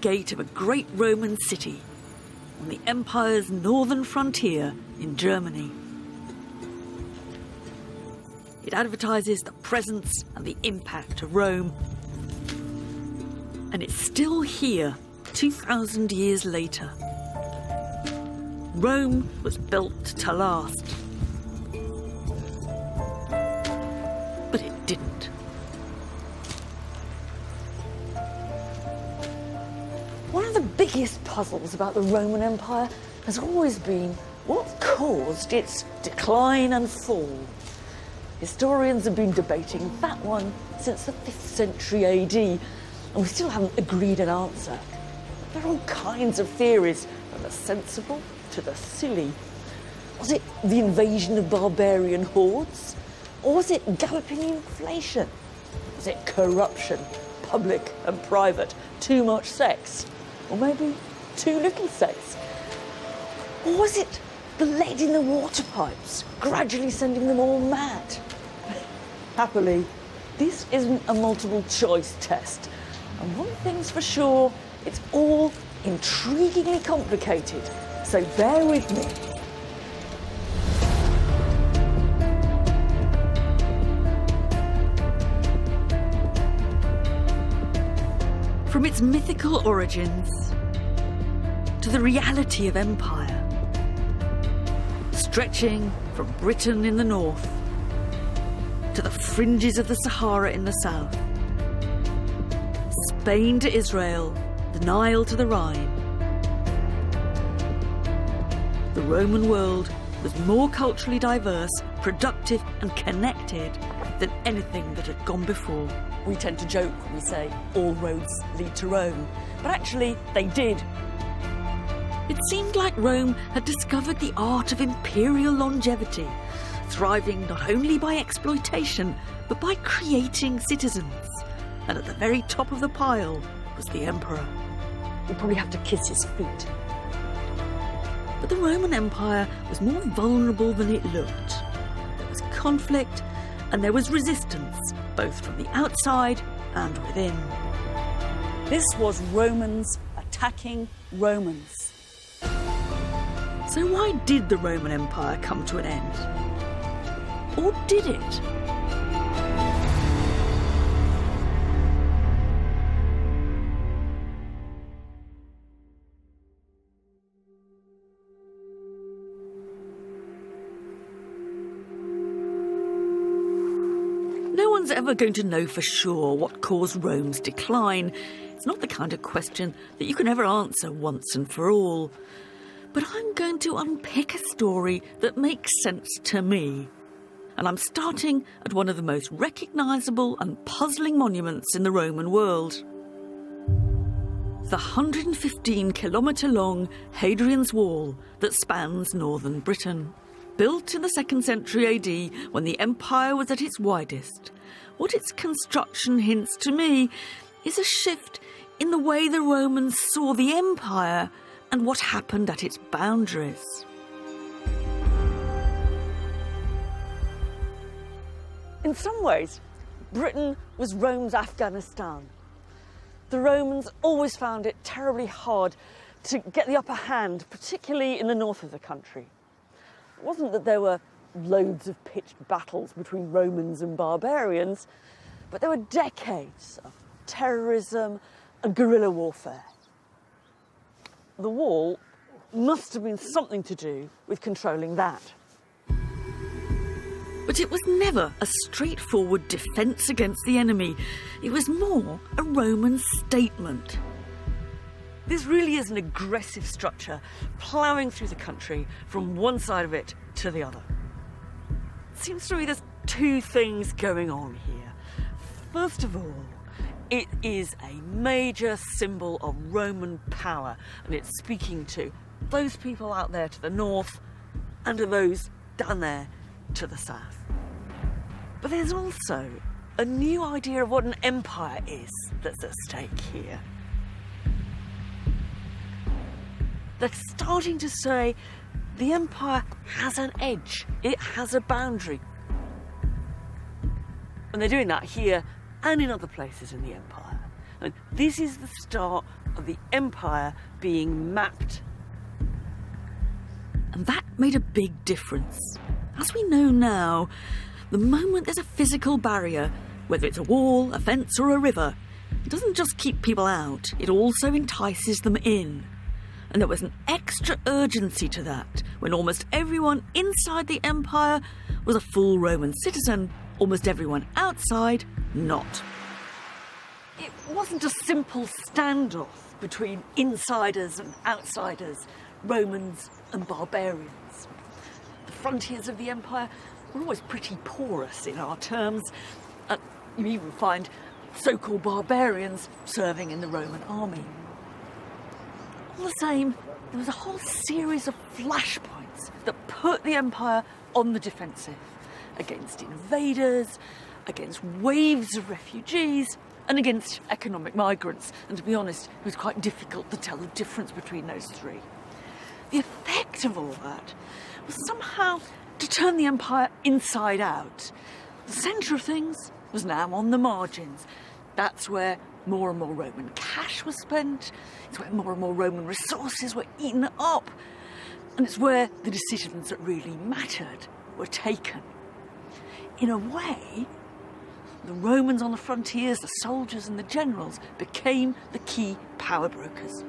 gate of a great Roman city on the empire's northern frontier in Germany. It advertises the presence and the impact of Rome. And it's still here 2,000 years later. Rome was built to last. But it didn't. One of the biggest puzzles about the Roman Empire has always been what caused its decline and fall. Historians have been debating that one since the 5th century AD, and we still haven't agreed an answer. There are all kinds of theories, from the sensible to the silly. Was it the invasion of barbarian hordes? Or was it galloping inflation? Was it corruption, public and private, too much sex? Or maybe too little sex? Or was it the lead in the water pipes, gradually sending them all mad? Happily, this isn't a multiple choice test. And one thing's for sure, it's all intriguingly complicated. So bear with me. From its mythical origins to the reality of empire, stretching from Britain in the north to the fringes of the Sahara in the south, Spain to Israel, the Nile to the Rhine. The Roman world was more culturally diverse, productive and connected than anything that had gone before. We tend to joke when we say all roads lead to Rome, but actually they did. It seemed like Rome had discovered the art of imperial longevity, thriving not only by exploitation, but by creating citizens. And at the very top of the pile was the emperor. We'll probably have to kiss his feet. But the Roman Empire was more vulnerable than it looked. There was conflict and there was resistance, both from the outside and within. This was Romans attacking Romans. So why did the Roman Empire come to an end? Or did it? No one's ever going to know for sure what caused Rome's decline. It's not the kind of question that you can ever answer once and for all. But I'm going to unpick a story that makes sense to me. And I'm starting at one of the most recognisable and puzzling monuments in the Roman world. The 115-kilometre-long Hadrian's Wall that spans northern Britain. Built in the 2nd century AD when the empire was at its widest, what its construction hints to me is a shift in the way the Romans saw the empire and what happened at its boundaries. In some ways, Britain was Rome's Afghanistan. The Romans always found it terribly hard to get the upper hand, particularly in the north of the country. It wasn't that there were loads of pitched battles between Romans and barbarians, but there were decades of terrorism and guerrilla warfare. The wall must have been something to do with controlling that. But it was never a straightforward defence against the enemy. It was more a Roman statement. This really is an aggressive structure, ploughing through the country from one side of it to the other. It seems to me there's two things going on here. First of all, it is a major symbol of Roman power, and it's speaking to those people out there to the north and to those down there to the south. But there's also a new idea of what an empire is that's at stake here. They're starting to say the empire has an edge, it has a boundary. And they're doing that here and in other places in the empire. And this is the start of the empire being mapped. And that made a big difference. As we know now, the moment there's a physical barrier, whether it's a wall, a fence or a river, it doesn't just keep people out, it also entices them in. And there was an extra urgency to that when almost everyone inside the empire was a full Roman citizen, almost everyone outside not. It wasn't a simple standoff between insiders and outsiders, Romans and barbarians. The frontiers of the empire were always pretty porous in our terms, and you even find so-called barbarians serving in the Roman army. All the same, there was a whole series of flashpoints that put the empire on the defensive against invaders, against waves of refugees, and against economic migrants. And to be honest, it was quite difficult to tell the difference between those three. The effect of all that was somehow to turn the empire inside out. The centre of things was now on the margins. That's where more and more Roman cash was spent. It's where more and more Roman resources were eaten up. And it's where the decisions that really mattered were taken. In a way, the Romans on the frontiers, the soldiers and the generals became the key power brokers.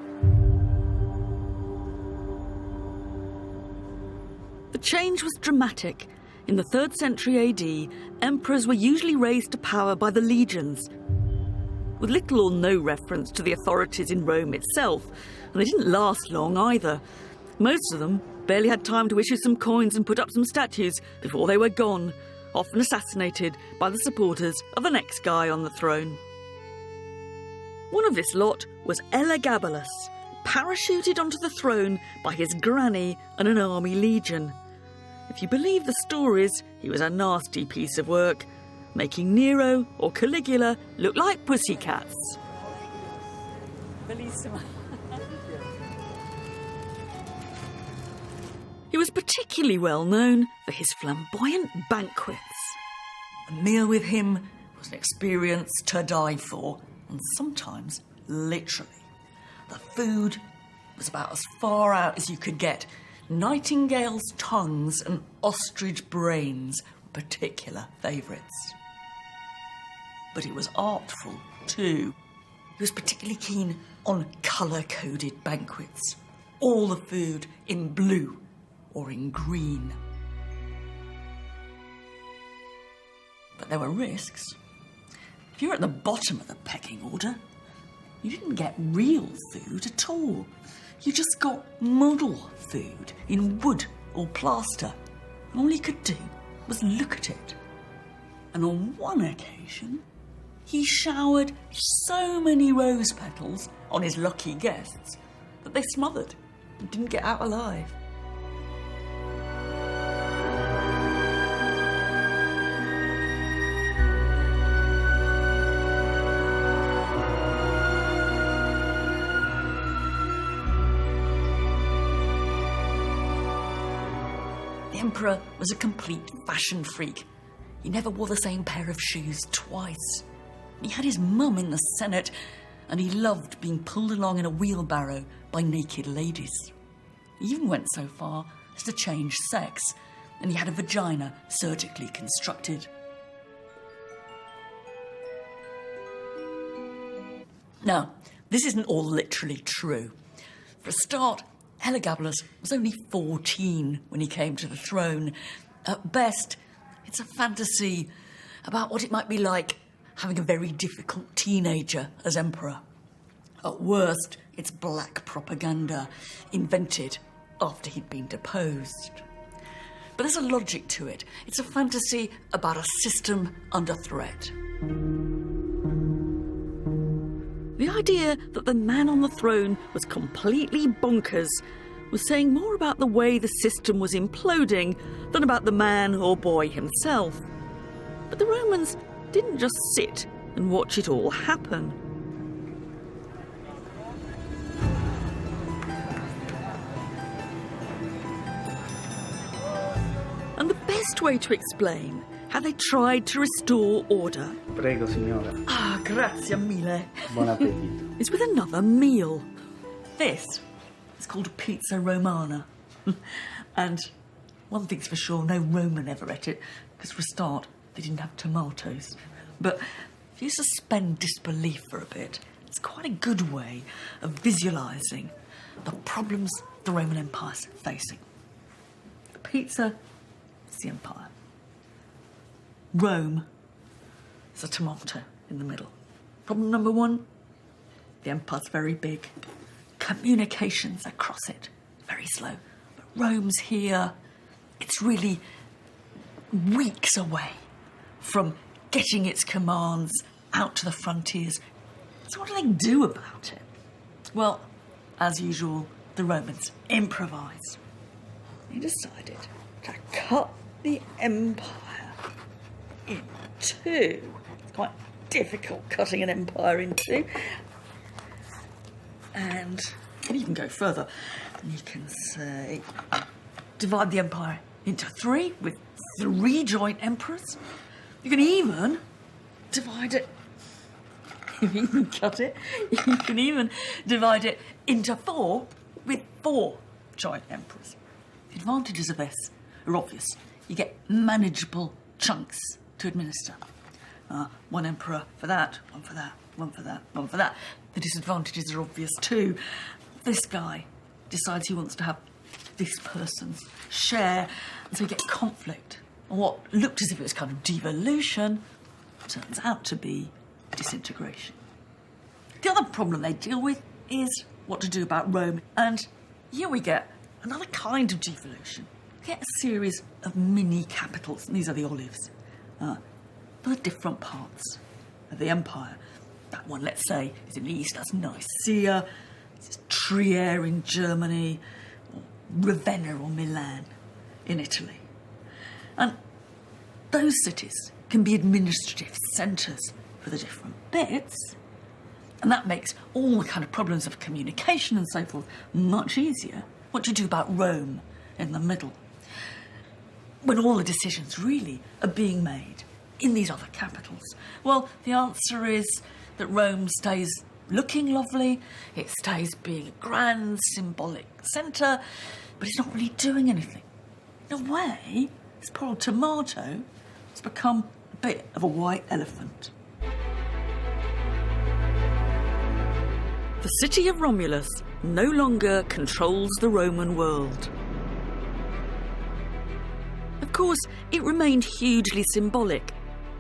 The change was dramatic. In the 3rd century AD, emperors were usually raised to power by the legions, with little or no reference to the authorities in Rome itself, and they didn't last long either. Most of them barely had time to issue some coins and put up some statues before they were gone, often assassinated by the supporters of the next guy on the throne. One of this lot was Elagabalus, parachuted onto the throne by his granny and an army legion. If you believe the stories, he was a nasty piece of work, making Nero or Caligula look like pussycats. Bellissima. He was particularly well known for his flamboyant banquets. A meal with him was an experience to die for, and sometimes literally. The food was about as far out as you could get. Nightingale's tongues and ostrich brains were particular favourites. But it was artful too. He was particularly keen on colour-coded banquets. All the food in blue or in green. But there were risks. If you were at the bottom of the pecking order, you didn't get real food at all. You just got model food in wood or plaster. And all you could do was look at it. And on one occasion, he showered so many rose petals on his lucky guests that they smothered and didn't get out alive. The emperor was a complete fashion freak. He never wore the same pair of shoes twice. He had his mum in the Senate, and he loved being pulled along in a wheelbarrow by naked ladies. He even went so far as to change sex, and he had a vagina surgically constructed. Now, this isn't all literally true. For a start, Elagabalus was only 14 when he came to the throne. At best, it's a fantasy about what it might be like having a very difficult teenager as emperor. At worst, it's black propaganda, invented after he'd been deposed. But there's a logic to it. It's a fantasy about a system under threat. The idea that the man on the throne was completely bonkers was saying more about the way the system was imploding than about the man or boy himself. But the Romans didn't just sit and watch it all happen. And the best way to explain how they tried to restore order. Prego, signora. Ah, grazie mille. Buon appetito. Is with another meal. This is called pizza romana. And one thing's for sure, no Roman ever ate it, because for a start, they didn't have tomatoes. But if you suspend disbelief for a bit, it's quite a good way of visualising the problems the Roman Empire's facing. The pizza is the empire. Rome is a tomato in the middle. Problem number one, the empire's very big. Communications across it, very slow. But Rome's here. It's really weeks away from getting its commands out to the frontiers. So what do they do about it? Well, as usual, the Romans improvise. They decided to cut the empire in two. It's quite difficult cutting an empire in two. And you can go further. You can say, divide the empire into three with 3 joint emperors. You can even divide it, you can cut it, you can even divide it into 4 with 4 joint emperors. The advantages of this are obvious. You get manageable chunks to administer. 1 emperor for that, 1 for that, 1 for that, 1 for that. The disadvantages are obvious too. This guy decides he wants to have this person's share, and so you get conflict. And what looked as if it was kind of devolution turns out to be disintegration. The other problem they deal with is what to do about Rome. And here we get another kind of devolution. We get a series of mini capitals, and these are the olives, for the different parts of the empire. That one, let's say, is in the east, that's Nicaea. This is Trier in Germany, or Ravenna or Milan in Italy. And those cities can be administrative centres for the different bits, and that makes all the kind of problems of communication and so forth much easier. What do you do about Rome in the middle, when all the decisions really are being made in these other capitals? Well, the answer is that Rome stays looking lovely, it stays being a grand symbolic centre, but it's not really doing anything. In a way, this poor old tomato has become a bit of a white elephant. The city of Romulus no longer controls the Roman world. Of course, it remained hugely symbolic,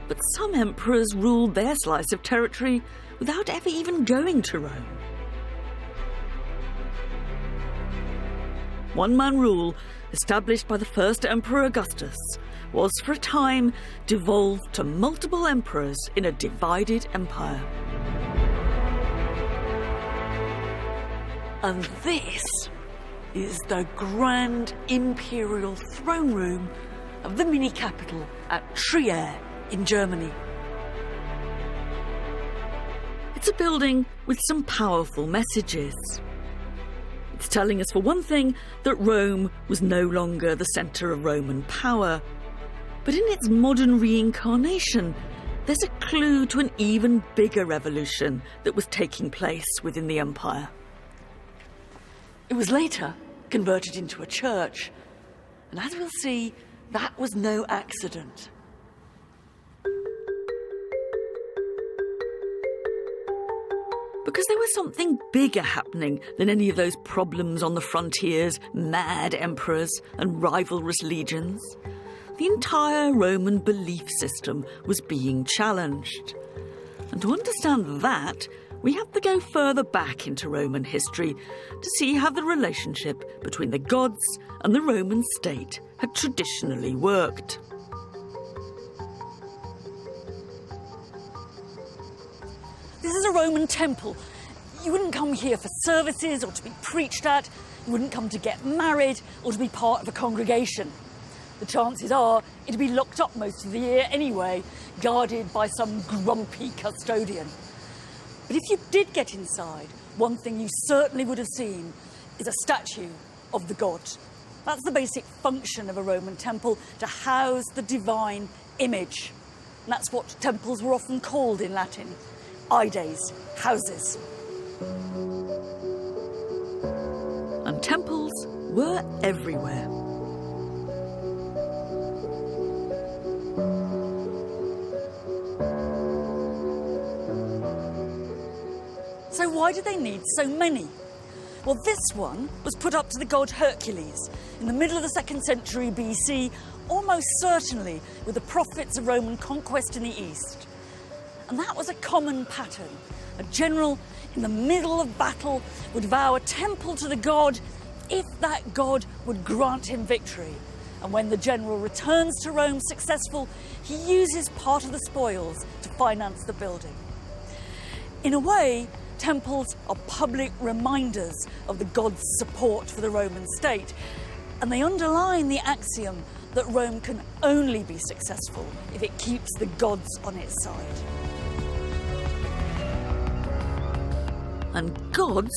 but some emperors ruled their slice of territory without ever even going to Rome. One-man rule, established by the first Emperor Augustus, was for a time devolved to multiple emperors in a divided empire. And this is the grand imperial throne room of the mini capital at Trier in Germany. It's a building with some powerful messages. It's telling us, for one thing, that Rome was no longer the centre of Roman power. But in its modern reincarnation, there's a clue to an even bigger revolution that was taking place within the empire. It was later converted into a church, and as we'll see, that was no accident. Because there was something bigger happening than any of those problems on the frontiers, mad emperors and rivalrous legions. The entire Roman belief system was being challenged. And to understand that, we have to go further back into Roman history to see how the relationship between the gods and the Roman state had traditionally worked. This is a Roman temple. You wouldn't come here for services or to be preached at. You wouldn't come to get married or to be part of a congregation. The chances are it'd be locked up most of the year anyway, guarded by some grumpy custodian. But if you did get inside, one thing you certainly would have seen is a statue of the god. That's the basic function of a Roman temple, to house the divine image. And that's what temples were often called in Latin. Ides, houses. And temples were everywhere. So why did they need so many? Well, this one was put up to the god Hercules in the middle of the 2nd century BC, almost certainly with the profits of Roman conquest in the east. And that was a common pattern. A general in the middle of battle would vow a temple to the god if that god would grant him victory. And when the general returns to Rome successful, he uses part of the spoils to finance the building. In a way, temples are public reminders of the god's support for the Roman state, and they underline the axiom that Rome can only be successful if it keeps the gods on its side. And gods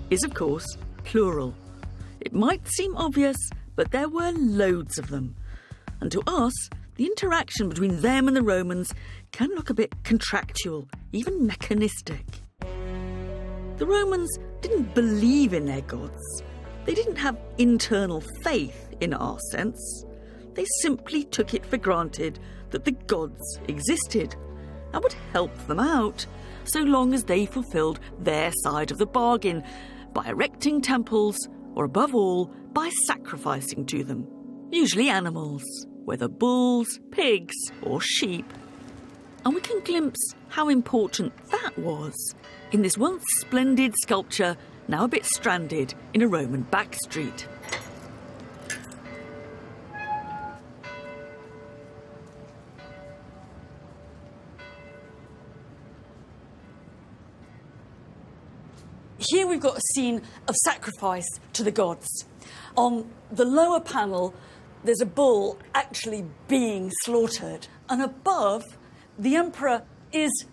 is, of course, plural. It might seem obvious, but there were loads of them. And to us, the interaction between them and the Romans can look a bit contractual, even mechanistic. The Romans didn't believe in their gods. They didn't have internal faith in our sense. They simply took it for granted that the gods existed and would help them out so long as they fulfilled their side of the bargain by erecting temples or, above all, by sacrificing to them, usually animals, whether bulls, pigs or sheep. And we can glimpse how important that was in this once splendid sculpture, now a bit stranded in a Roman back street. Here we've got a scene of sacrifice to the gods. On the lower panel, there's a bull actually being slaughtered. And above, the emperor is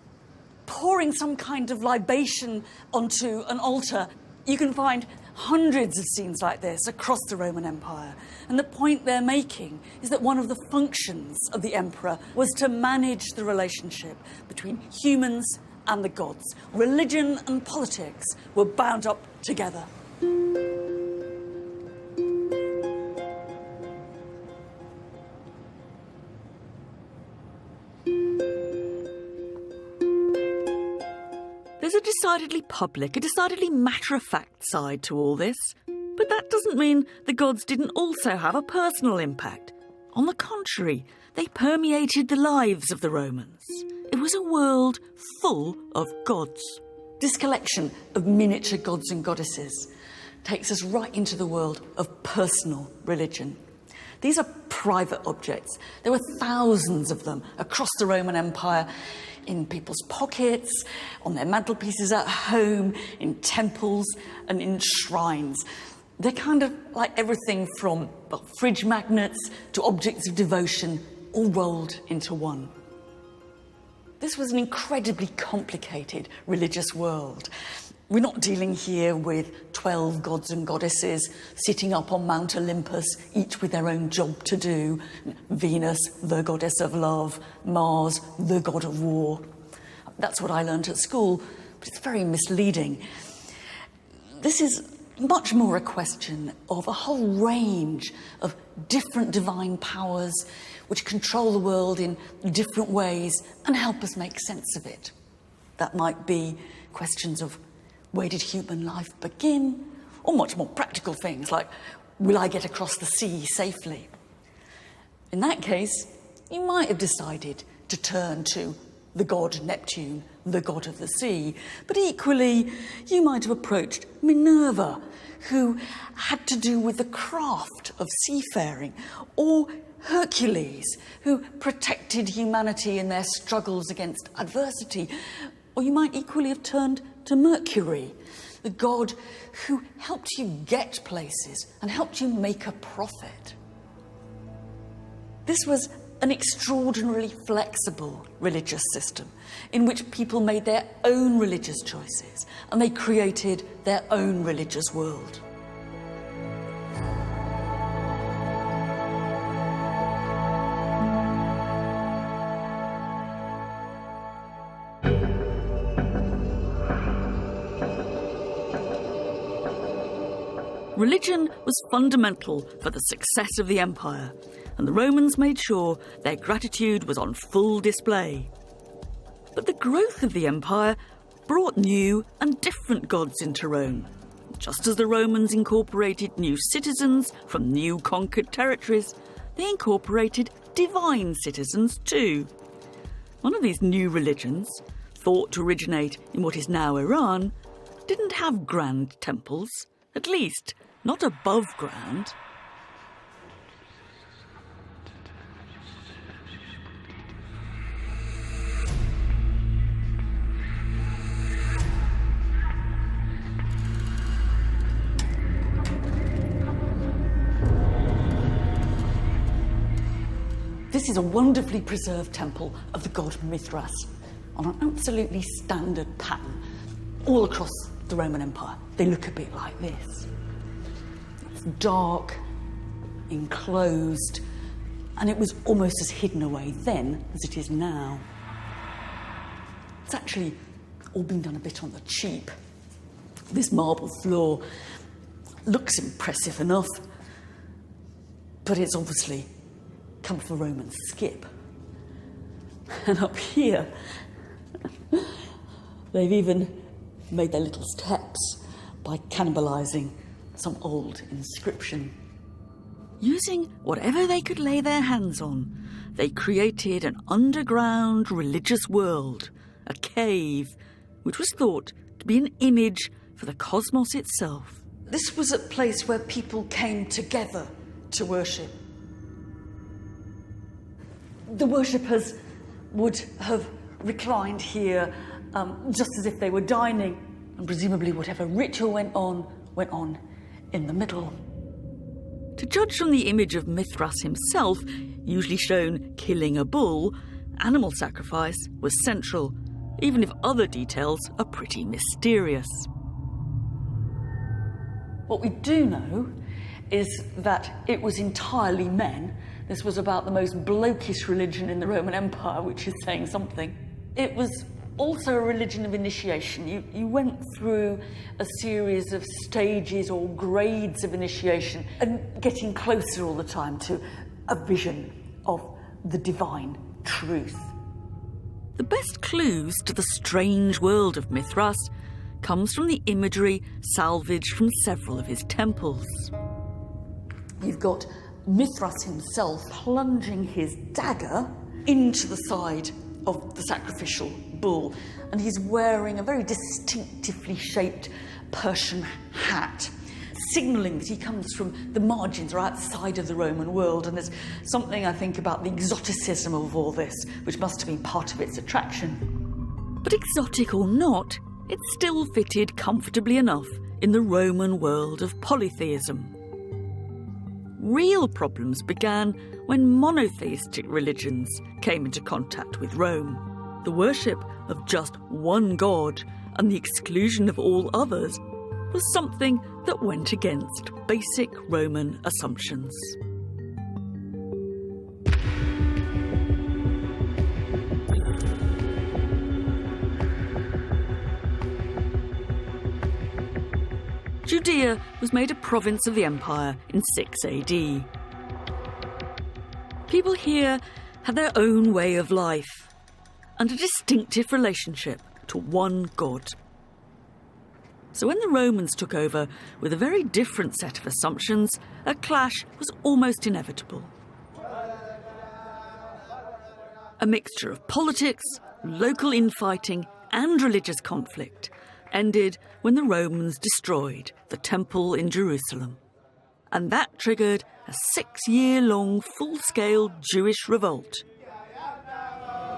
pouring some kind of libation onto an altar. You can find hundreds of scenes like this across the Roman Empire. And the point they're making is that one of the functions of the emperor was to manage the relationship between humans and the gods. Religion and politics were bound up together. There's a decidedly public, a decidedly matter-of-fact side to all this. But that doesn't mean the gods didn't also have a personal impact. On the contrary, they permeated the lives of the Romans. It was a world full of gods. This collection of miniature gods and goddesses takes us right into the world of personal religion. These are private objects. There were thousands of them across the Roman Empire, in people's pockets, on their mantelpieces at home, in temples and in shrines. They're kind of like everything from fridge magnets to objects of devotion, all rolled into one. This was an incredibly complicated religious world. We're not dealing here with 12 gods and goddesses sitting up on Mount Olympus, each with their own job to do. Venus, the goddess of love. Mars, the god of war. That's what I learned at school, but it's very misleading. This is much more a question of a whole range of different divine powers which control the world in different ways and help us make sense of it. That might be questions of where did human life begin? Or much more practical things like, will I get across the sea safely? In that case, you might have decided to turn to the god Neptune, the god of the sea. But equally, you might have approached Minerva, who had to do with the craft of seafaring, or Hercules, who protected humanity in their struggles against adversity. Or you might equally have turned to Mercury, the god who helped you get places and helped you make a profit. This was an extraordinarily flexible religious system in which people made their own religious choices and they created their own religious world. Religion was fundamental for the success of the empire, and the Romans made sure their gratitude was on full display. But the growth of the empire brought new and different gods into Rome. Just as the Romans incorporated new citizens from new conquered territories, they incorporated divine citizens too. One of these new religions, thought to originate in what is now Iran, didn't have grand temples, at least not above ground. This is a wonderfully preserved temple of the god Mithras on an absolutely standard pattern all across the Roman Empire. They look a bit like this. It's dark, enclosed, and it was almost as hidden away then as it is now. It's actually all been done a bit on the cheap. This marble floor looks impressive enough, but it's obviously come from a Roman skip. And up here, they've even made their little steps by cannibalising some old inscription. Using whatever they could lay their hands on, they created an underground religious world, a cave, which was thought to be an image for the cosmos itself. This was a place where people came together to worship. The worshippers would have reclined here just as if they were dining, and presumably whatever ritual went on in the middle. To judge from the image of Mithras himself, usually shown killing a bull, animal sacrifice was central, even if other details are pretty mysterious. What we do know is that it was entirely men. This was about the most blokish religion in the Roman Empire, which is saying something. It was also a religion of initiation. You went through a series of stages or grades of initiation and getting closer all the time to a vision of the divine truth. The best clues to the strange world of Mithras comes from the imagery salvaged from several of his temples. You've got Mithras himself plunging his dagger into the side of the sacrificial bull, and he's wearing a very distinctively shaped Persian hat, signalling that he comes from the margins or outside of the Roman world. And there's something, I think, about the exoticism of all this, which must have been part of its attraction. But exotic or not, it still fitted comfortably enough in the Roman world of polytheism. Real problems began when monotheistic religions came into contact with Rome. The worship of just one god and the exclusion of all others was something that went against basic Roman assumptions. Judea was made a province of the empire in 6 AD. People here had their own way of life and a distinctive relationship to one god. So when the Romans took over with a very different set of assumptions, a clash was almost inevitable. A mixture of politics, local infighting, and religious conflict ended when the Romans destroyed the temple in Jerusalem. And that triggered a 6-year-long full-scale Jewish revolt.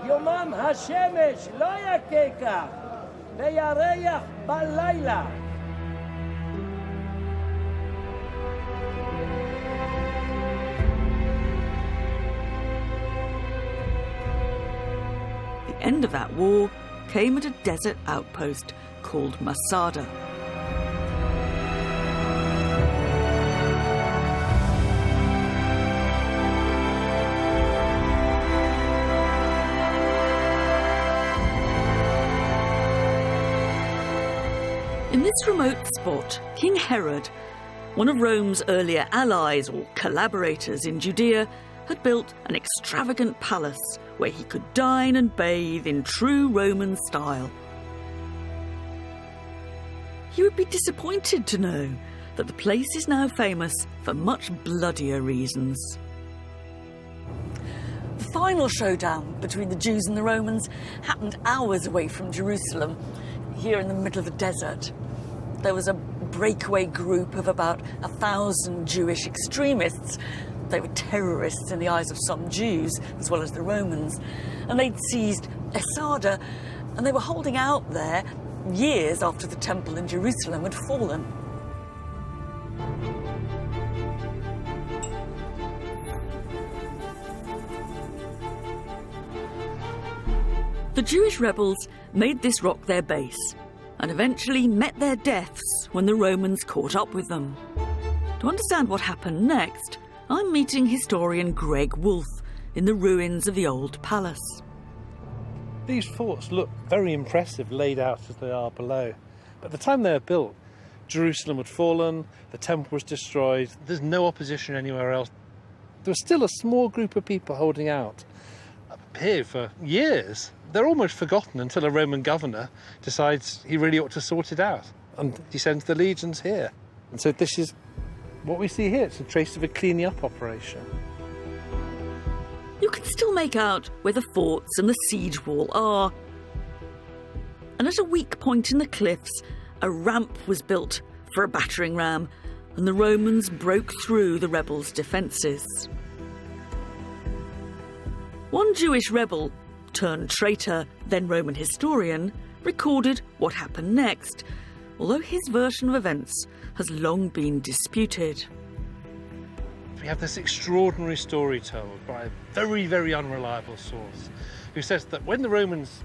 יומם השמש לא יככה וירח בלילה. The end of that war came at a desert outpost called Masada. In this remote spot, King Herod one of Rome's earlier allies or collaborators in Judea, had built an extravagant palace where he could dine and bathe in true Roman style. You would be disappointed to know that the place is now famous for much bloodier reasons. The final showdown between the Jews and the Romans happened hours away from Jerusalem, here in the middle of the desert. There was a breakaway group of about 1,000 Jewish extremists. They were terrorists in the eyes of some Jews, as well as the Romans. And they'd seized Enzedder, and they were holding out there years after the temple in Jerusalem had fallen. The Jewish rebels made this rock their base and eventually met their deaths when the Romans caught up with them. To understand what happened next, I'm meeting historian Greg Wolfe in the ruins of the old palace. These forts look very impressive laid out as they are below. But at the time they were built, Jerusalem had fallen, the temple was destroyed, there's no opposition anywhere else. There was still a small group of people holding out up here for years. They're almost forgotten until a Roman governor decides he really ought to sort it out. And he sends the legions here. And so this is what we see here. It's a trace of a cleaning up operation. You can still make out where the forts and the siege wall are. And at a weak point in the cliffs, a ramp was built for a battering ram, and the Romans broke through the rebels' defences. One Jewish rebel, turned traitor, then Roman historian, recorded what happened next, although his version of events has long been disputed. We have this extraordinary story told by a very, very unreliable source who says that when the Romans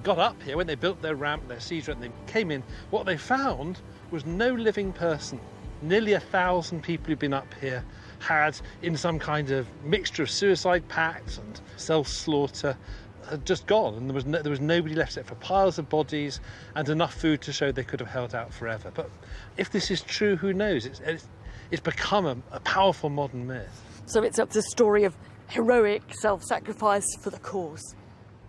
got up here, when they built their ramp, their siege ramp, they came in, what they found was no living person. Nearly 1,000 people who'd been up here had, in some kind of mixture of suicide pacts and self-slaughter, had just gone, and there was nobody left except for piles of bodies and enough food to show they could have held out forever. But if this is true, who knows? It's become a powerful modern myth. So it's a story of heroic self-sacrifice for the cause.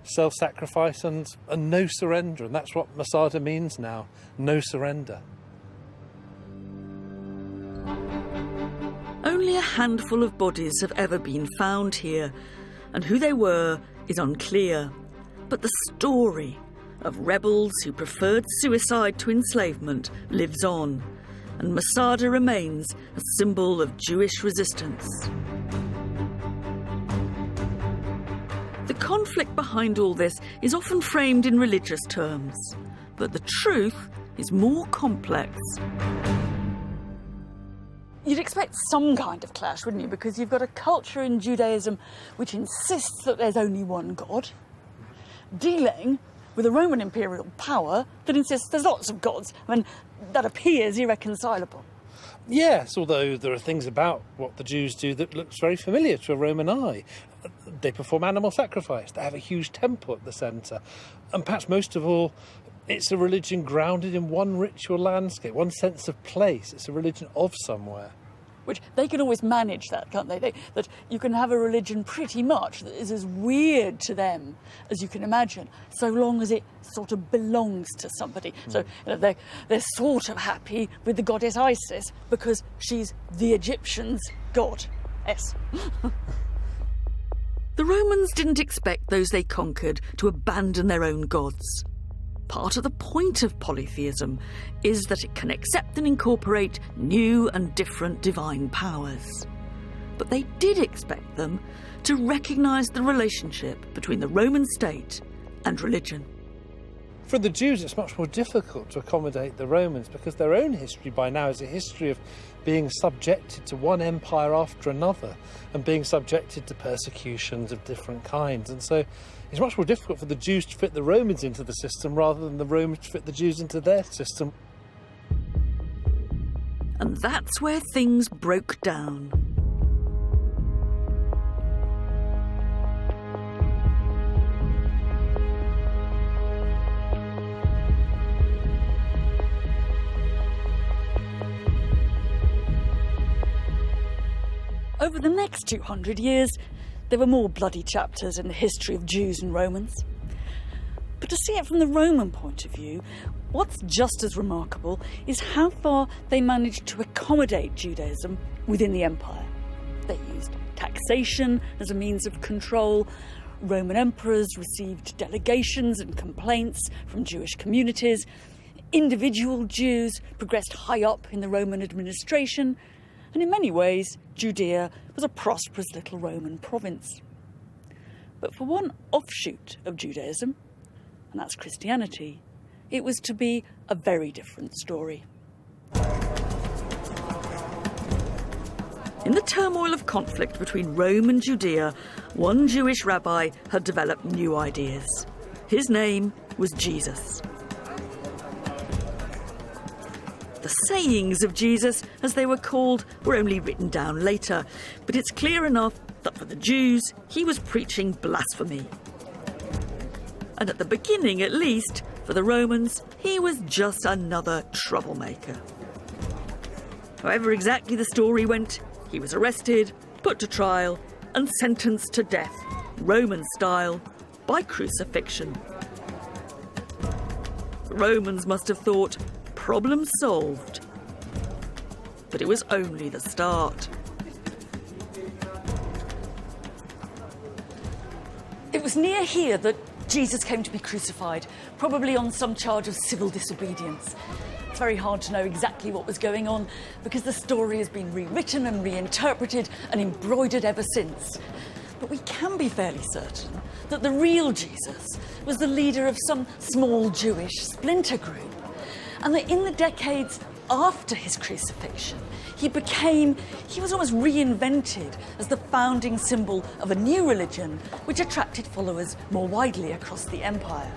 Self-sacrifice and no surrender, and that's what Masada means now, no surrender. Only a handful of bodies have ever been found here, and who they were is unclear. But the story of rebels who preferred suicide to enslavement lives on, and Masada remains a symbol of Jewish resistance. The conflict behind all this is often framed in religious terms, but the truth is more complex. You'd expect some kind of clash, wouldn't you? Because you've got a culture in Judaism which insists that there's only one God, dealing with a Roman imperial power that insists there's lots of gods. I mean, that appears irreconcilable. Yes, although there are things about what the Jews do that looks very familiar to a Roman eye. They perform animal sacrifice, they have a huge temple at the centre, and perhaps most of all, it's a religion grounded in one ritual landscape, one sense of place. It's a religion of somewhere. Which they can always manage that, can't they? That you can have a religion pretty much that is as weird to them as you can imagine, so long as it sort of belongs to somebody. So they're sort of happy with the goddess Isis because she's the Egyptians' goddess. The Romans didn't expect those they conquered to abandon their own gods. Part of the point of polytheism is that it can accept and incorporate new and different divine powers. But they did expect them to recognise the relationship between the Roman state and religion. For the Jews, it's much more difficult to accommodate the Romans because their own history by now is a history of being subjected to one empire after another and being subjected to persecutions of different kinds. And so it's much more difficult for the Jews to fit the Romans into the system rather than the Romans to fit the Jews into their system. And that's where things broke down. Over the next 200 years, there were more bloody chapters in the history of Jews and Romans. But to see it from the Roman point of view, what's just as remarkable is how far they managed to accommodate Judaism within the empire. They used taxation as a means of control. Roman emperors received delegations and complaints from Jewish communities. Individual Jews progressed high up in the Roman administration. And in many ways, Judea was a prosperous little Roman province. But for one offshoot of Judaism, and that's Christianity, it was to be a very different story. In the turmoil of conflict between Rome and Judea, one Jewish rabbi had developed new ideas. His name was Jesus. The sayings of Jesus, as they were called, were only written down later, but it's clear enough that for the Jews, he was preaching blasphemy. And at the beginning, at least, for the Romans, he was just another troublemaker. However exactly the story went, he was arrested, put to trial, and sentenced to death, Roman style, by crucifixion. The Romans must have thought, problem solved. But it was only the start. It was near here that Jesus came to be crucified, probably on some charge of civil disobedience. It's very hard to know exactly what was going on because the story has been rewritten and reinterpreted and embroidered ever since. But we can be fairly certain that the real Jesus was the leader of some small Jewish splinter group, and that in the decades after his crucifixion, he was almost reinvented as the founding symbol of a new religion which attracted followers more widely across the empire.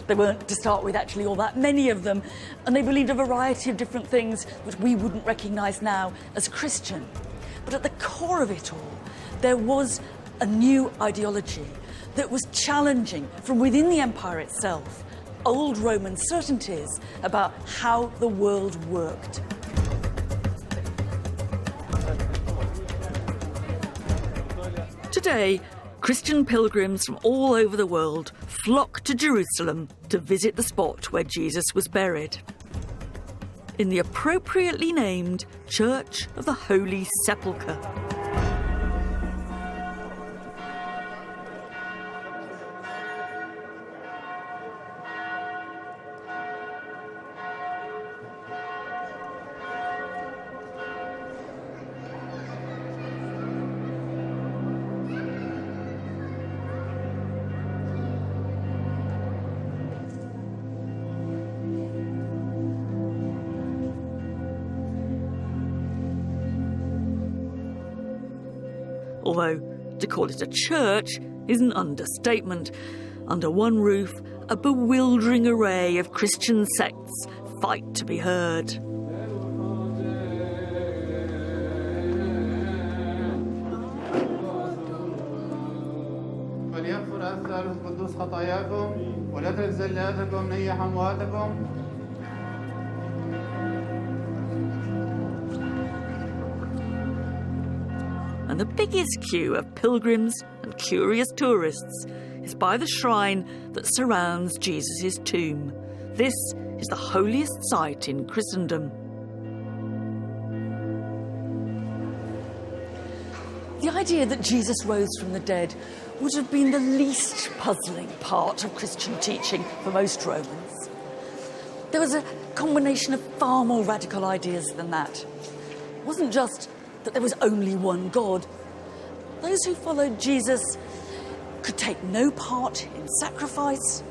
There weren't, to start with, actually all that many of them, and they believed a variety of different things which we wouldn't recognise now as Christian. But at the core of it all, there was a new ideology that was challenging from within the empire itself old Roman certainties about how the world worked. Today, Christian pilgrims from all over the world flock to Jerusalem to visit the spot where Jesus was buried. In the appropriately named Church of the Holy Sepulchre. Although to call it a church is an understatement. Under one roof, a bewildering array of Christian sects fight to be heard. And the biggest queue of pilgrims and curious tourists is by the shrine that surrounds Jesus' tomb. This is the holiest site in Christendom. The idea that Jesus rose from the dead would have been the least puzzling part of Christian teaching for most Romans. There was a combination of far more radical ideas than that. It wasn't just that there was only one God. Those who followed Jesus could take no part in sacrifice,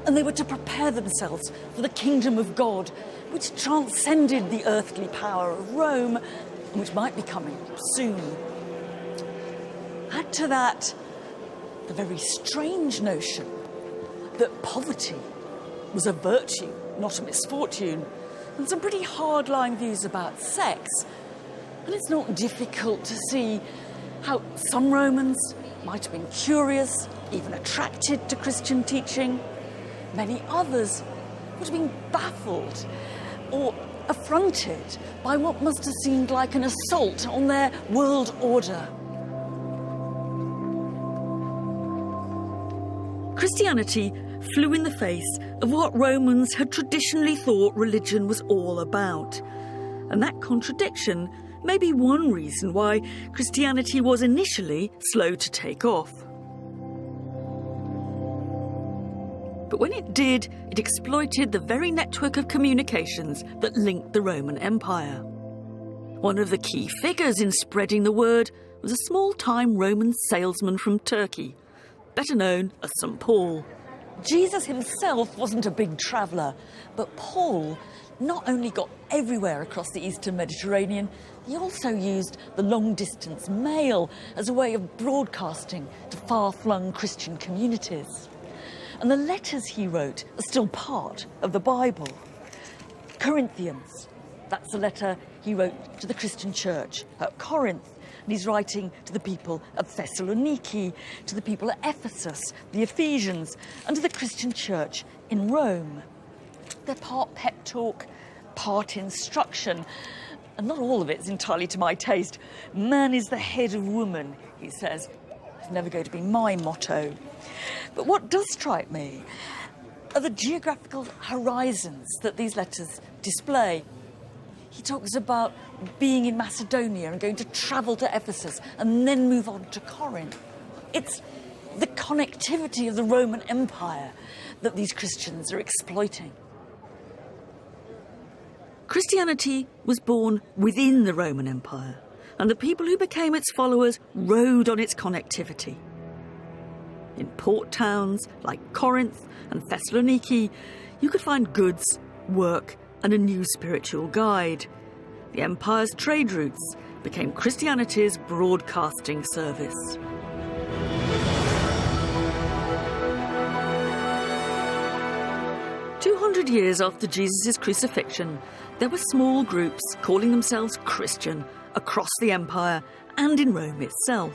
and they were to prepare themselves for the kingdom of God, which transcended the earthly power of Rome, and which might be coming soon. Add to that the very strange notion that poverty was a virtue, not a misfortune, and some pretty hardline views about sex. And it's not difficult to see how some Romans might have been curious, even attracted to Christian teaching. Many others would have been baffled or affronted by what must have seemed like an assault on their world order. Christianity flew in the face of what Romans had traditionally thought religion was all about. And that contradiction may be one reason why Christianity was initially slow to take off. But when it did, it exploited the very network of communications that linked the Roman Empire. One of the key figures in spreading the word was a small-time Roman salesman from Turkey, better known as St. Paul. Jesus himself wasn't a big traveller, but Paul not only got everywhere across the Eastern Mediterranean, he also used the long-distance mail as a way of broadcasting to far-flung Christian communities. And the letters he wrote are still part of the Bible. Corinthians, that's the letter he wrote to the Christian church at Corinth. And he's writing to the people of Thessaloniki, to the people at Ephesus, the Ephesians, and to the Christian church in Rome. They're part pep talk, part instruction, and not all of it's entirely to my taste. Man is the head of woman, he says. It's never going to be my motto. But what does strike me are the geographical horizons that these letters display. He talks about being in Macedonia and going to travel to Ephesus and then move on to Corinth. It's the connectivity of the Roman Empire that these Christians are exploiting. Christianity was born within the Roman Empire, and the people who became its followers rode on its connectivity. In port towns like Corinth and Thessaloniki, you could find goods, work, and a new spiritual guide. The empire's trade routes became Christianity's broadcasting service. "200 years after Jesus' crucifixion, there were small groups calling themselves Christian across the empire and in Rome itself.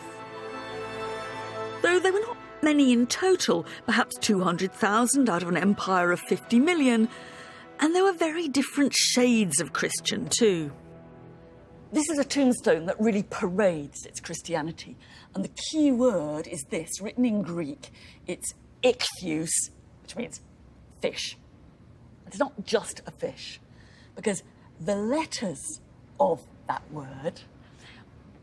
Though there were not many in total, perhaps 200,000 out of an empire of 50 million, and there were very different shades of Christian too. This is a tombstone that really parades its Christianity. And the key word is this, written in Greek. It's ichthus, which means fish. It's not just a fish, because the letters of that word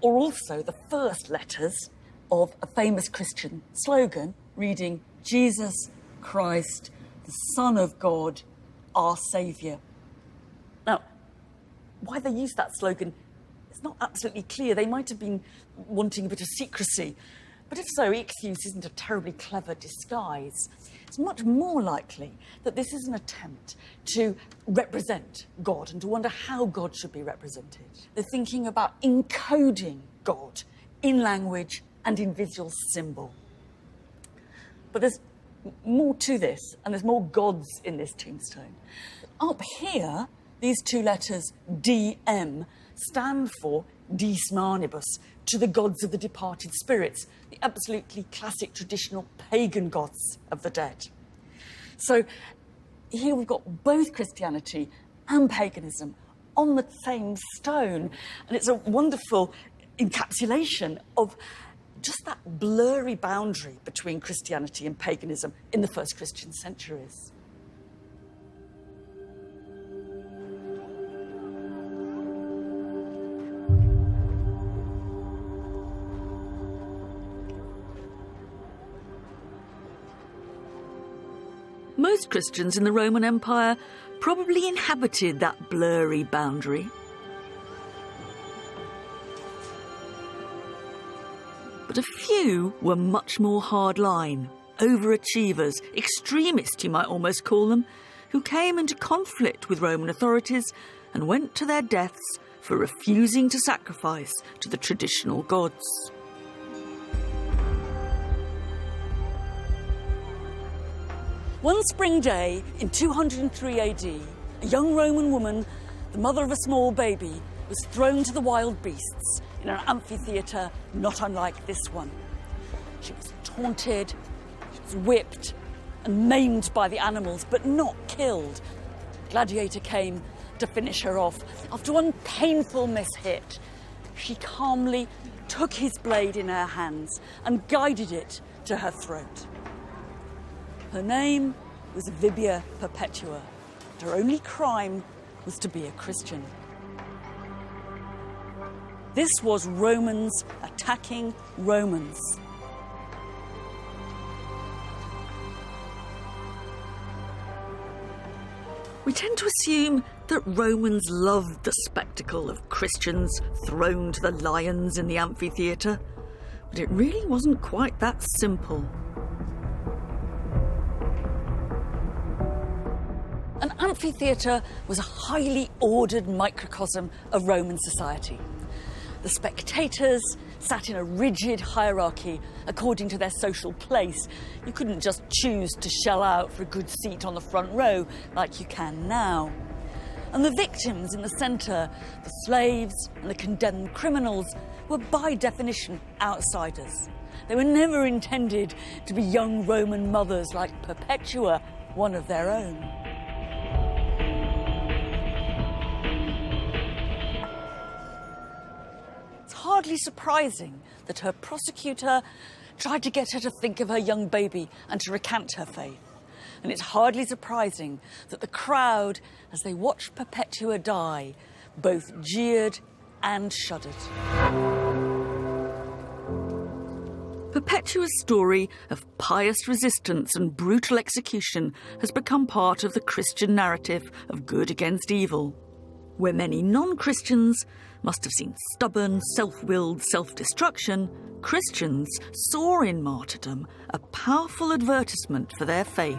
are also the first letters of a famous Christian slogan reading, Jesus Christ, the Son of God, our Saviour. Now, why they used that slogan, it's not absolutely clear. They might have been wanting a bit of secrecy. But if so, ichthus isn't a terribly clever disguise. It's much more likely that this is an attempt to represent God and to wonder how God should be represented. They're thinking about encoding God in language and in visual symbol. But there's more to this, and there's more gods in this tombstone. Up here, these two letters, DM, stand for Dis Manibus, to the gods of the departed spirits, the absolutely classic traditional pagan gods of the dead. So here we've got both Christianity and paganism on the same stone, and it's a wonderful encapsulation of just that blurry boundary between Christianity and paganism in the first Christian centuries. Most Christians in the Roman Empire probably inhabited that blurry boundary. But a few were much more hardline, overachievers, extremists you might almost call them, who came into conflict with Roman authorities and went to their deaths for refusing to sacrifice to the traditional gods. One spring day in 203 AD, a young Roman woman, the mother of a small baby, was thrown to the wild beasts in an amphitheatre not unlike this one. She was taunted, she was whipped and maimed by the animals, but not killed. The gladiator came, to finish her off. After one painful mishit, she calmly took his blade in her hands and guided it to her throat. Her name was Vibia Perpetua. Her only crime was to be a Christian. This was Romans attacking Romans. We tend to assume that Romans loved the spectacle of Christians thrown to the lions in the amphitheatre, but it really wasn't quite that simple. An amphitheatre was a highly ordered microcosm of Roman society. The spectators sat in a rigid hierarchy according to their social place. You couldn't just choose to shell out for a good seat on the front row like you can now. And the victims in the centre, the slaves and the condemned criminals, were by definition outsiders. They were never intended to be young Roman mothers like Perpetua, one of their own. Hardly surprising that her prosecutor tried to get her to think of her young baby and to recant her faith. And it's hardly surprising that the crowd, as they watched Perpetua die, both jeered and shuddered. Perpetua's story of pious resistance and brutal execution has become part of the Christian narrative of good against evil, where many non-Christians must have seen stubborn, self-willed self-destruction. Christians saw in martyrdom a powerful advertisement for their faith.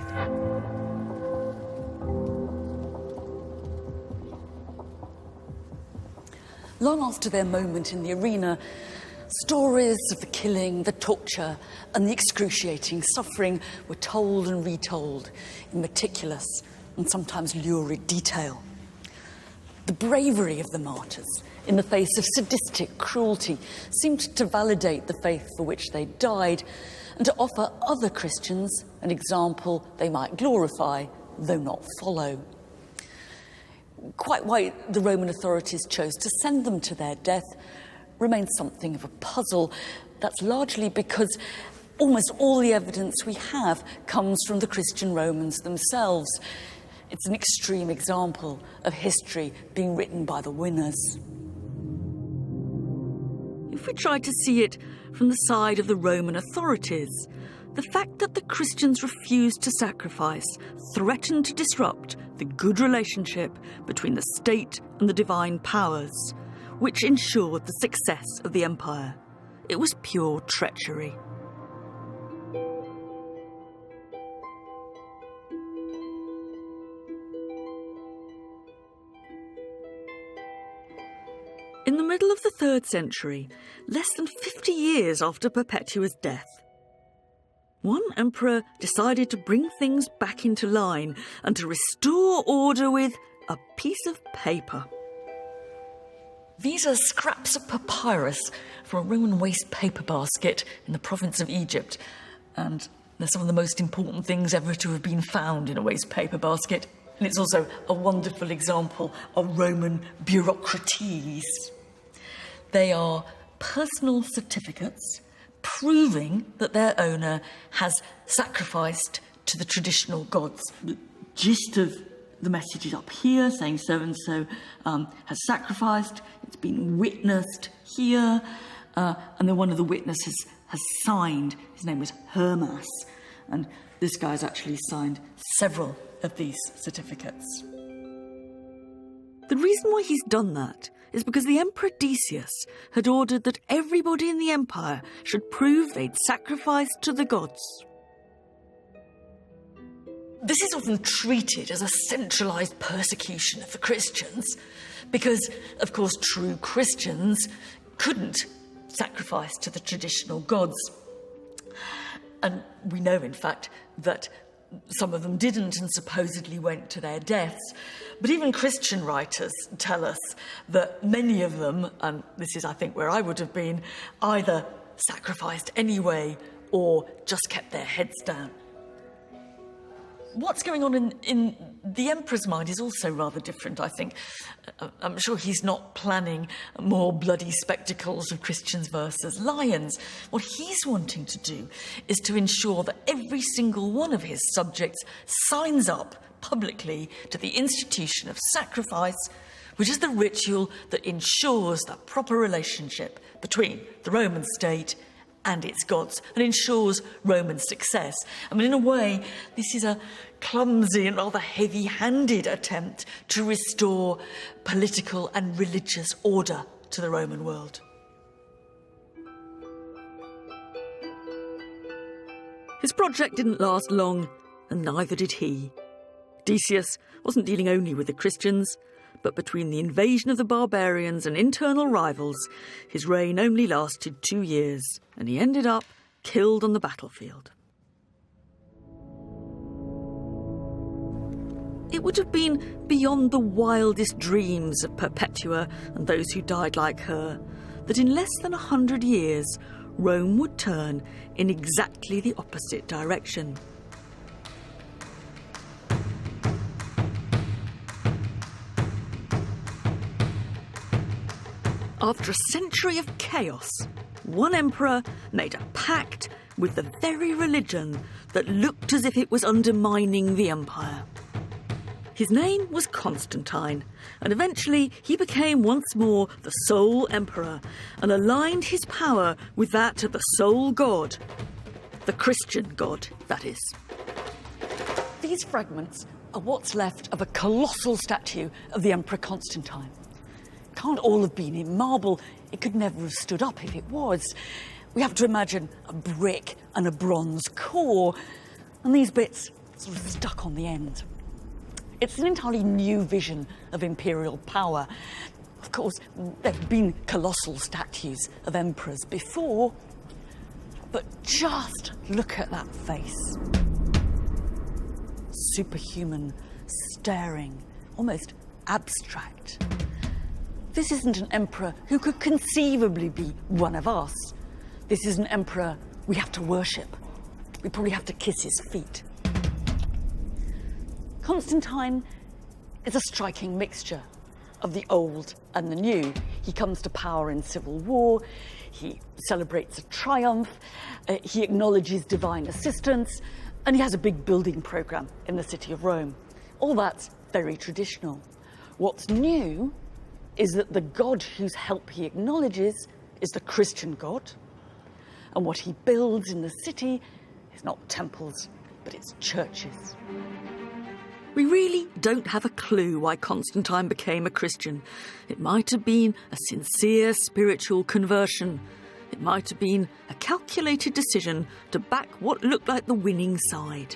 Long after their moment in the arena, stories of the killing, the torture, and the excruciating suffering were told and retold in meticulous and sometimes lurid detail. The bravery of the martyrs in the face of sadistic cruelty seemed to validate the faith for which they died and to offer other Christians an example they might glorify, though not follow. Quite why the Roman authorities chose to send them to their death remains something of a puzzle. That's largely because almost all the evidence we have comes from the Christian Romans themselves. It's an extreme example of history being written by the winners. If we try to see it from the side of the Roman authorities, the fact that the Christians refused to sacrifice threatened to disrupt the good relationship between the state and the divine powers, which ensured the success of the empire. It was pure treachery. In the middle of the 3rd century, less than 50 years after Perpetua's death, one emperor decided to bring things back into line and to restore order with a piece of paper. These are scraps of papyrus from a Roman waste paper basket in the province of Egypt, and they're some of the most important things ever to have been found in a waste paper basket. And it's also a wonderful example of Roman bureaucraties. They are personal certificates proving that their owner has sacrificed to the traditional gods. The gist of the message is up here, saying so-and-so has sacrificed. It's been witnessed here. And then one of the witnesses has signed. His name was Hermas. And this guy's actually signed several of these certificates. The reason why he's done that is because the Emperor Decius had ordered that everybody in the empire should prove they'd sacrificed to the gods. This is often treated as a centralised persecution of the Christians because, of course, true Christians couldn't sacrifice to the traditional gods. And we know, in fact, that some of them didn't and supposedly went to their deaths. But even Christian writers tell us that many of them, and this is, I think, where I would have been, either sacrificed anyway or just kept their heads down. what's going on in the Emperor's mind is also rather different, I think. I'm sure he's not planning more bloody spectacles of Christians versus lions. What he's wanting to do is to ensure that every single one of his subjects signs up publicly to the institution of sacrifice, which is the ritual that ensures that proper relationship between the Roman state and its gods, and ensures Roman success. I mean, in a way, this is a clumsy and rather heavy-handed attempt to restore political and religious order to the Roman world. His project didn't last long, and neither did he. Decius wasn't dealing only with the Christians, but between the invasion of the barbarians and internal rivals, his reign only lasted 2 years, and he ended up killed on the battlefield. It would have been beyond the wildest dreams of Perpetua and those who died like her that in less than 100 years, Rome would turn in exactly the opposite direction. After a century of chaos, one emperor made a pact with the very religion that looked as if it was undermining the empire. His name was Constantine, and eventually he became once more the sole emperor and aligned his power with that of the sole god. The Christian god, that is. These fragments are what's left of a colossal statue of the Emperor Constantine. Can't all have been in marble. It could never have stood up if it was. We have to imagine a brick and a bronze core, and these bits sort of stuck on the end. It's an entirely new vision of imperial power. Of course, there have been colossal statues of emperors before, but just look at that face. Superhuman, staring, almost abstract. This isn't an emperor who could conceivably be one of us. This is an emperor we have to worship. We probably have to kiss his feet. Constantine is a striking mixture of the old and the new. He comes to power in civil war. He celebrates a triumph. He acknowledges divine assistance. And he has a big building programme in the city of Rome. All that's very traditional. What's new is that the God whose help he acknowledges is the Christian God. And what he builds in the city is not temples, but it's churches. We really don't have a clue why Constantine became a Christian. It might have been a sincere spiritual conversion. It might have been a calculated decision to back what looked like the winning side.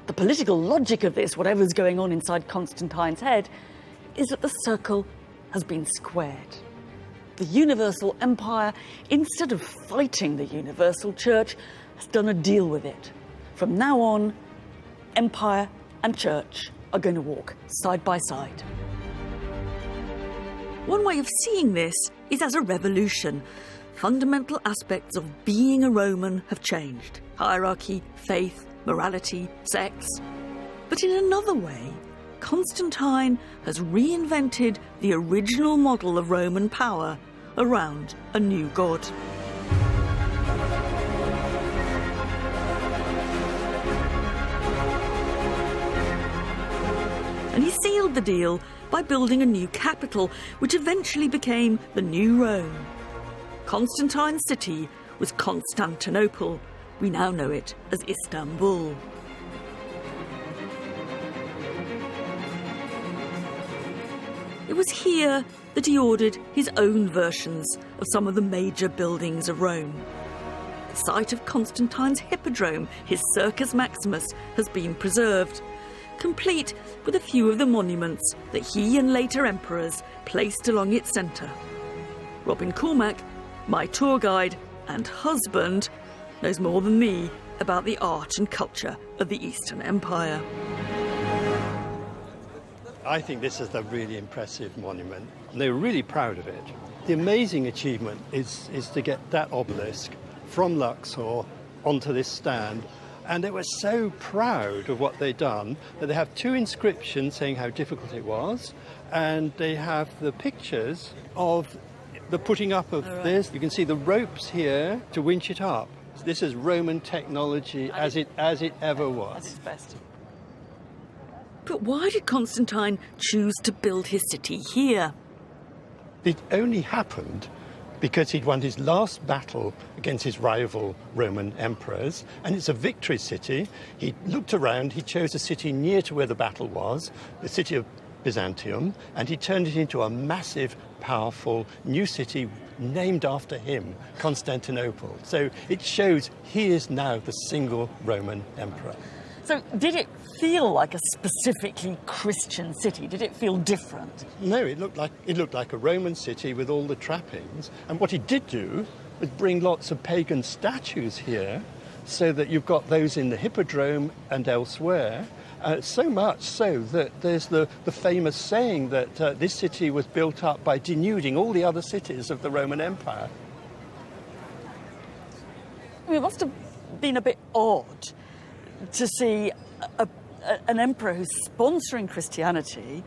The political logic of this, whatever's going on inside Constantine's head, is that the circle has been squared. The universal empire, instead of fighting the universal church, has done a deal with it. From now on, empire and church are going to walk side by side. One way of seeing this is as a revolution. Fundamental aspects of being a Roman have changed. Hierarchy, faith, morality, sex. But in another way, Constantine has reinvented the original model of Roman power around a new god. And he sealed the deal by building a new capital, which eventually became the new Rome. Constantine's city was Constantinople. We now know it as Istanbul. It was here that he ordered his own versions of some of the major buildings of Rome. The site of Constantine's hippodrome, his Circus Maximus, has been preserved, complete with a few of the monuments that he and later emperors placed along its centre. Robin Cormack, my tour guide and husband, knows more than me about the art and culture of the Eastern Empire. I think this is a really impressive monument, and they were really proud of it. The amazing achievement is to get that obelisk from Luxor onto this stand And they were so proud of what they'd done that they have 2 inscriptions saying how difficult it was, and they have the pictures of the putting up of this. You can see the ropes here to winch it up. This is Roman technology as it ever was. At its best. But why did Constantine choose to build his city here? It only happened because he'd won his last battle against his rival Roman emperors, and it's a victory city. He looked around, he chose a city near to where the battle was, the city of Byzantium, and he turned it into a massive, powerful new city named after him, Constantinople. So it shows he is now the single Roman emperor. So did it feel like a specifically Christian city? Did it feel different? No, it looked like a Roman city with all the trappings. And what he did do was bring lots of pagan statues here, so that you've got those in the Hippodrome and elsewhere. So much so that there's the famous saying that this city was built up by denuding all the other cities of the Roman Empire. I mean, it must have been a bit odd to see an emperor who's sponsoring Christianity,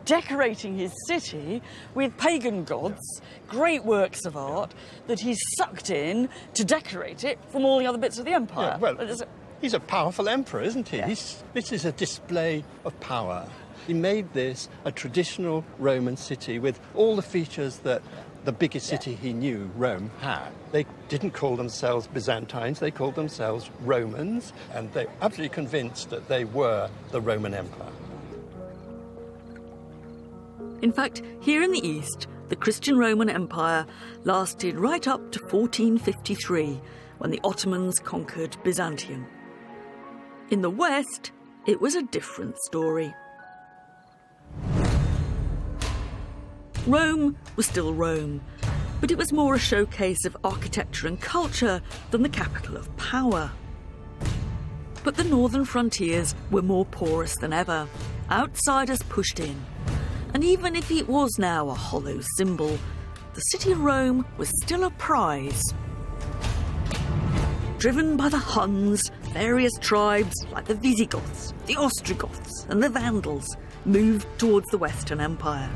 decorating his city with pagan gods, great works of art that he's sucked in to decorate it from all the other bits of the empire. Yeah, well, he's a powerful emperor, isn't he? Yeah. This is a display of power. He made this a traditional Roman city with all the features that the biggest city he knew, Rome, had. They didn't call themselves Byzantines, they called themselves Romans, and they're absolutely convinced that they were the Roman Empire. In fact, here in the East, the Christian Roman Empire lasted right up to 1453, when the Ottomans conquered Byzantium. In the West, it was a different story. Rome was still Rome, but it was more a showcase of architecture and culture than the capital of power. But the northern frontiers were more porous than ever. Outsiders pushed in. And even if it was now a hollow symbol, the city of Rome was still a prize. Driven by the Huns, various tribes like the Visigoths, the Ostrogoths and the Vandals moved towards the Western Empire.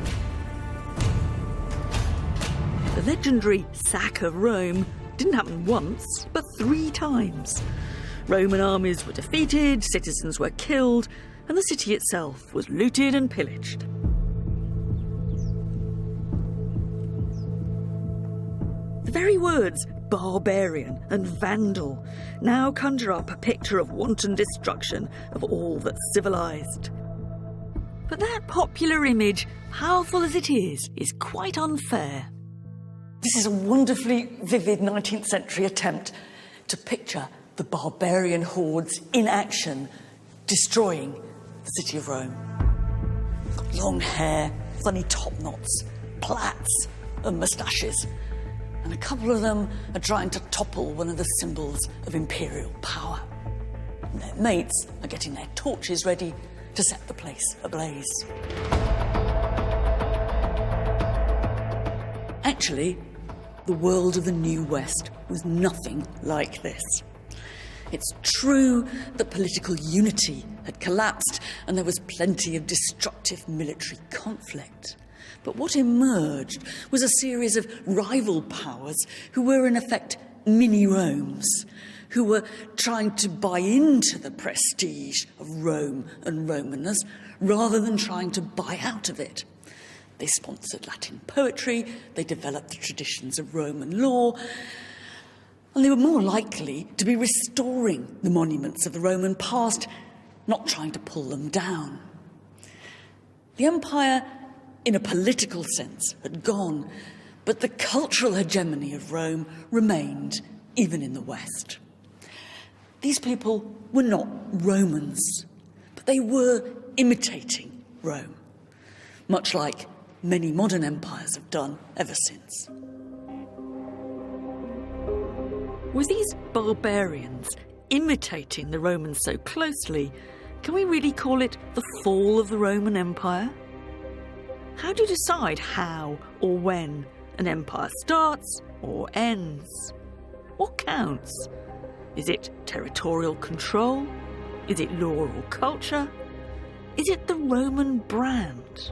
The legendary sack of Rome didn't happen once, but 3 times. Roman armies were defeated, citizens were killed, and the city itself was looted and pillaged. The very words barbarian and vandal now conjure up a picture of wanton destruction of all that's civilised. But that popular image, powerful as it is quite unfair. This is a wonderfully vivid 19th century attempt to picture the barbarian hordes in action, destroying the city of Rome. Long hair, funny top knots, plaits and moustaches. And a couple of them are trying to topple one of the symbols of imperial power. And their mates are getting their torches ready to set the place ablaze. Actually, the world of the New West was nothing like this. It's true that political unity had collapsed and there was plenty of destructive military conflict. But what emerged was a series of rival powers who were in effect mini-Romes, who were trying to buy into the prestige of Rome and Romanness rather than trying to buy out of it. They sponsored Latin poetry, they developed the traditions of Roman law, and they were more likely to be restoring the monuments of the Roman past, not trying to pull them down. The empire, in a political sense, had gone, but the cultural hegemony of Rome remained, even in the West. These people were not Romans, but they were imitating Rome, much like many modern empires have done ever since. With these barbarians imitating the Romans so closely, can we really call it the fall of the Roman Empire? How do you decide how or when an empire starts or ends? What counts? Is it territorial control? Is it law or culture? Is it the Roman brand?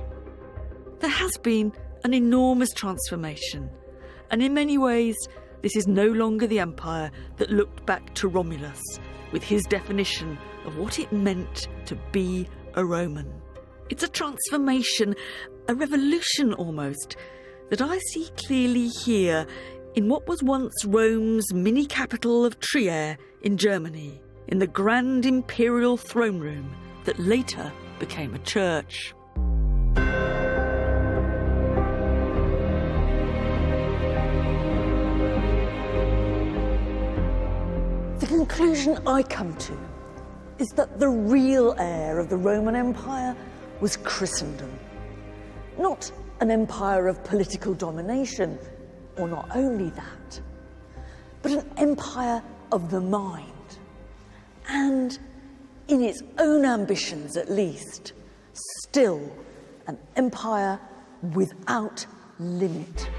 There has been an enormous transformation, and in many ways, this is no longer the empire that looked back to Romulus with his definition of what it meant to be a Roman. It's a transformation, a revolution almost, that I see clearly here in what was once Rome's mini capital of Trier in Germany, in the grand imperial throne room that later became a church. The conclusion I come to is that the real heir of the Roman Empire was Christendom. Not an empire of political domination, or not only that, but an empire of the mind. And, in its own ambitions at least, still an empire without limit.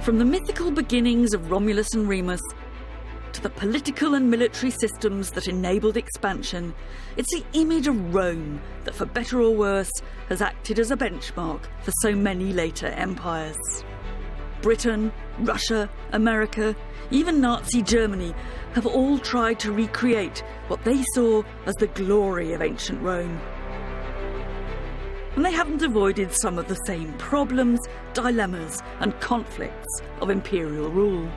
From the mythical beginnings of Romulus and Remus to the political and military systems that enabled expansion, it's the image of Rome that, for better or worse, has acted as a benchmark for so many later empires. Britain, Russia, America, even Nazi Germany have all tried to recreate what they saw as the glory of ancient Rome. And they haven't avoided some of the same problems, dilemmas and conflicts of imperial rule.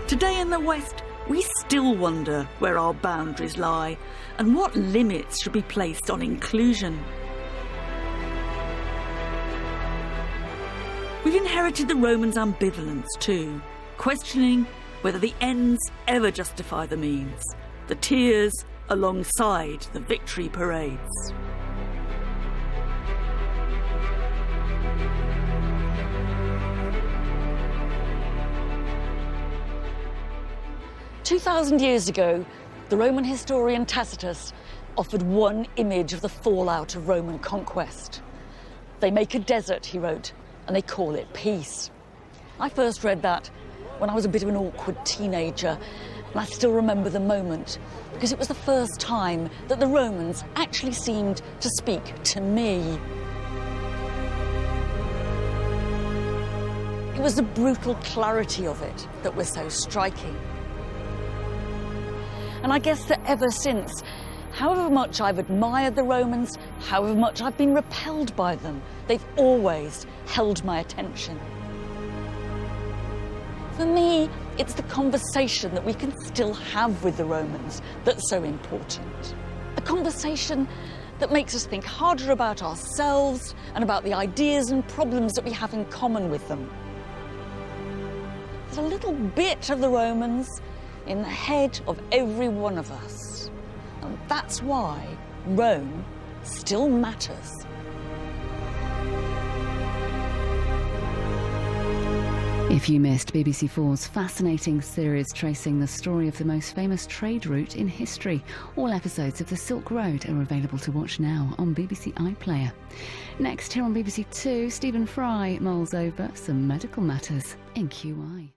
Today in the West, we still wonder where our boundaries lie and what limits should be placed on inclusion. We've inherited the Romans' ambivalence too, questioning whether the ends ever justify the means, the tears alongside the victory parades. 2,000 years ago, the Roman historian Tacitus offered one image of the fallout of Roman conquest. They make a desert, he wrote, and they call it peace. I first read that when I was a bit of an awkward teenager, and I still remember the moment, because it was the first time that the Romans actually seemed to speak to me. It was the brutal clarity of it that was so striking. And I guess that ever since, however much I've admired the Romans, however much I've been repelled by them, they've always held my attention. For me, it's the conversation that we can still have with the Romans that's so important. A conversation that makes us think harder about ourselves and about the ideas and problems that we have in common with them. There's a little bit of the Romans in the head of every one of us. And that's why Rome still matters. If you missed BBC4's fascinating series tracing the story of the most famous trade route in history, all episodes of The Silk Road are available to watch now on BBC iPlayer. Next, here on BBC Two, Stephen Fry mulls over some medical matters in QI.